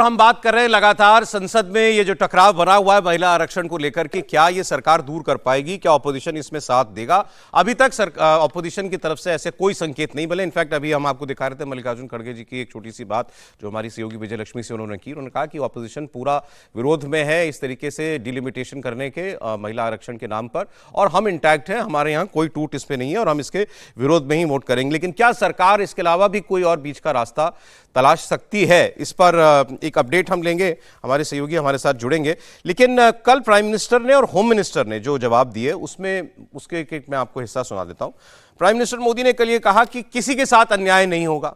हम बात कर रहे हैं लगातार संसद में ये जो टकराव बना हुआ है महिला आरक्षण को लेकर के, क्या ये सरकार दूर कर पाएगी, क्या ऑपोजिशन इसमें साथ देगा? अभी तक ऑपोजिशन की तरफ से ऐसे कोई संकेत नहीं मिले। इनफैक्ट अभी हम आपको दिखा रहे थे मल्लिकार्जुन खड़गे जी की एक छोटी सी बात जो हमारी सहयोगी विजयलक्ष्मी से उन्होंने की। उन्होंने कहा कि ऑपोजिशन पूरा विरोध में है इस तरीके से डिलिमिटेशन करने के महिला आरक्षण के नाम पर, और हम इंटैक्ट हैं, हमारे यहाँ कोई टूट इस पे नहीं है और हम इसके विरोध में ही वोट करेंगे। लेकिन क्या सरकार इसके अलावा भी कोई और बीच का रास्ता तलाश सकती है? इस पर एक अपडेट हम लेंगे, हमारे सहयोगी हमारे साथ जुड़ेंगे। लेकिन कल प्राइम मिनिस्टर ने और होम मिनिस्टर ने जो जवाब दिए उसमें उसके एक मैं आपको हिस्सा सुना देता हूं। प्राइम मिनिस्टर मोदी ने कल ये कहा कि किसी के साथ अन्याय नहीं होगा,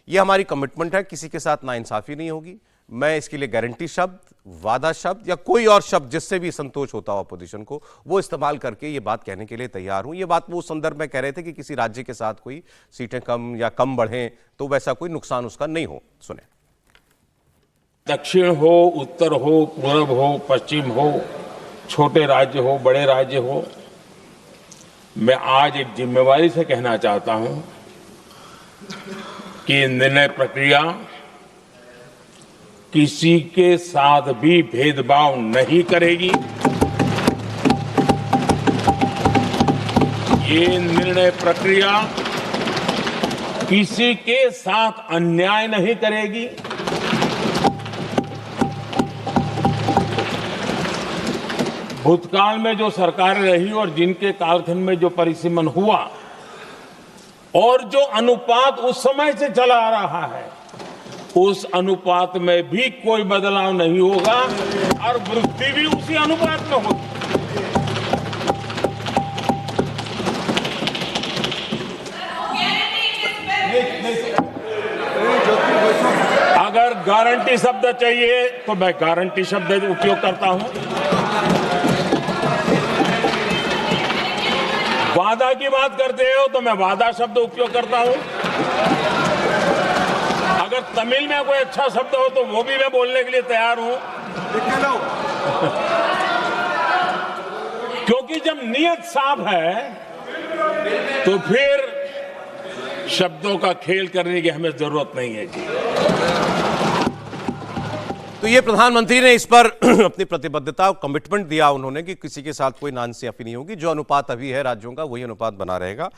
यह हमारी कमिटमेंट है, किसी के साथ नाइंसाफी नहीं होगी। मैं इसके लिए गारंटी शब्द, वादा शब्द या कोई और शब्द जिससे भी संतोष होता हो अपोजिशन को, वो इस्तेमाल करके ये बात कहने के लिए तैयार हूं। ये बात वो संदर्भ में कह रहे थे कि किसी राज्य के साथ कोई सीटें कम या कम बढ़ें तो वैसा कोई नुकसान उसका नहीं हो। सुने। दक्षिण हो, उत्तर हो, पूर्व हो, पश्चिम हो, छोटे राज्य हो, बड़े राज्य हो, मैं आज एक जिम्मेवारी से कहना चाहता हूं कि निर्णय प्रक्रिया किसी के साथ भी भेदभाव नहीं करेगी। ये निर्णय प्रक्रिया किसी के साथ अन्याय नहीं करेगी। भूतकाल में जो सरकारें रही और जिनके कालखंड में जो परिसीमन हुआ और जो अनुपात उस समय से चला आ रहा है, उस अनुपात में भी कोई बदलाव नहीं होगा और वृद्धि भी उसी अनुपात में होगी। अगर गारंटी शब्द चाहिए तो मैं गारंटी शब्द उपयोग करता हूं। वादा की बात करते हो तो मैं वादा शब्द उपयोग करता हूं। अगर तमिल में कोई अच्छा शब्द हो तो वो भी मैं बोलने के लिए तैयार हूं। क्योंकि जब नीयत साफ है तो फिर शब्दों का खेल करने की हमें जरूरत नहीं है जी। तो ये प्रधानमंत्री ने इस पर अपनी प्रतिबद्धता और कमिटमेंट दिया उन्होंने कि किसी के साथ कोई नाइंसाफी नहीं होगी, जो अनुपात अभी है राज्यों का वही अनुपात बना रहेगा।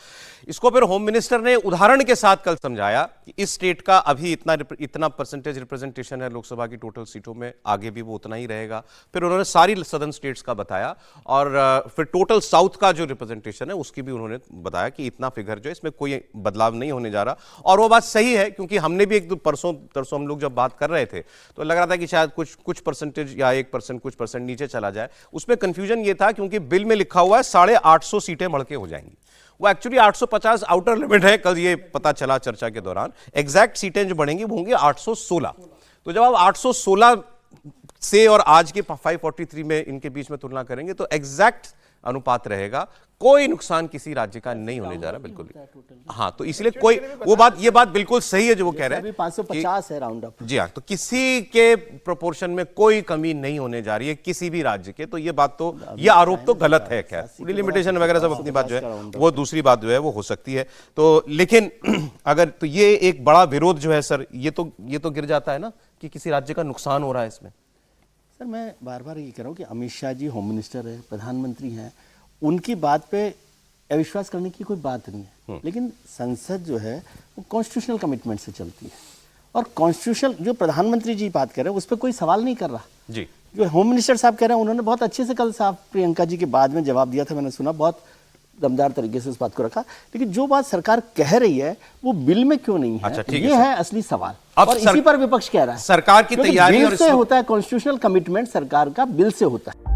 इसको फिर होम मिनिस्टर ने उदाहरण के साथ कल समझाया कि इस स्टेट का अभी इतना परसेंटेज रिप्रेजेंटेशन है लोकसभा की टोटल सीटों में, आगे भी वो उतना ही रहेगा। फिर उन्होंने सारी सदर्न स्टेट्स का बताया और फिर टोटल साउथ का जो रिप्रेजेंटेशन है उसकी भी उन्होंने बताया कि इतना फिगर जो है इसमें कोई बदलाव नहीं होने जा रहा। और वो बात सही है, क्योंकि हमने भी एक परसों हम लोग जब बात कर रहे थे तो लग रहा था कि शायद कुछ परसेंटेज या 1% कुछ परसेंट नीचे चला जाए। उसमें कंफ्यूजन ये था क्योंकि बिल में लिखा हुआ है 850 सीटें बढ़ के हो जाएंगी, वो एक्चुअली 850 आउटर लिमिट है। कल ये पता चला चर्चा के दौरान, एग्जैक्ट सीटें जो बढ़ेंगी वो होंगी 816। तो जब आप 816 से और आज के 543 में इनके बीच में तुलना करेंगे तो एग्जैक्ट अनुपात रहेगा, कोई नुकसान किसी राज्य का नहीं होने जा रहा बिल्कुल भी। हाँ, तो इसलिए कोई ये बात बिल्कुल सही है जो वो कह रहे हैं, 550 है राउंड अप। जी हाँ, तो किसी के प्रोपोर्शन में कोई कमी नहीं होने जा रही है किसी भी राज्य के। तो ये बात तो, ये आरोप तो गलत है। खैर डिलिमिटेशन वगैरह सब अपनी बात जो है वो दूसरी बात जो है वो हो सकती है। तो लेकिन अगर तो ये एक बड़ा विरोध जो है सर, ये तो गिर जाता है ना कि किसी राज्य का नुकसान हो रहा है इसमें। सर मैं बार बार ये कह रहा हूँ कि अमित शाह जी होम मिनिस्टर है, प्रधानमंत्री हैं, उनकी बात पे अविश्वास करने की कोई बात नहीं है। लेकिन संसद जो है वो कॉन्स्टिट्यूशनल कमिटमेंट से चलती है और कॉन्स्टिट्यूशनल जो प्रधानमंत्री जी बात कर रहे हैं उस पर कोई सवाल नहीं कर रहा जी। जो होम मिनिस्टर साहब कह रहे हैं उन्होंने बहुत अच्छे से कल साहब प्रियंका जी के बाद में जवाब दिया था, मैंने सुना, बहुत दमदार तरीके से उस बात को रखा। लेकिन जो बात सरकार कह रही है वो बिल में क्यों नहीं है? अच्छा, ये है असली सवाल। और इसी पर विपक्ष कह रहा है सरकार की तैयारी बिल से होता है, कॉन्स्टिट्यूशनल कमिटमेंट सरकार का बिल से होता है।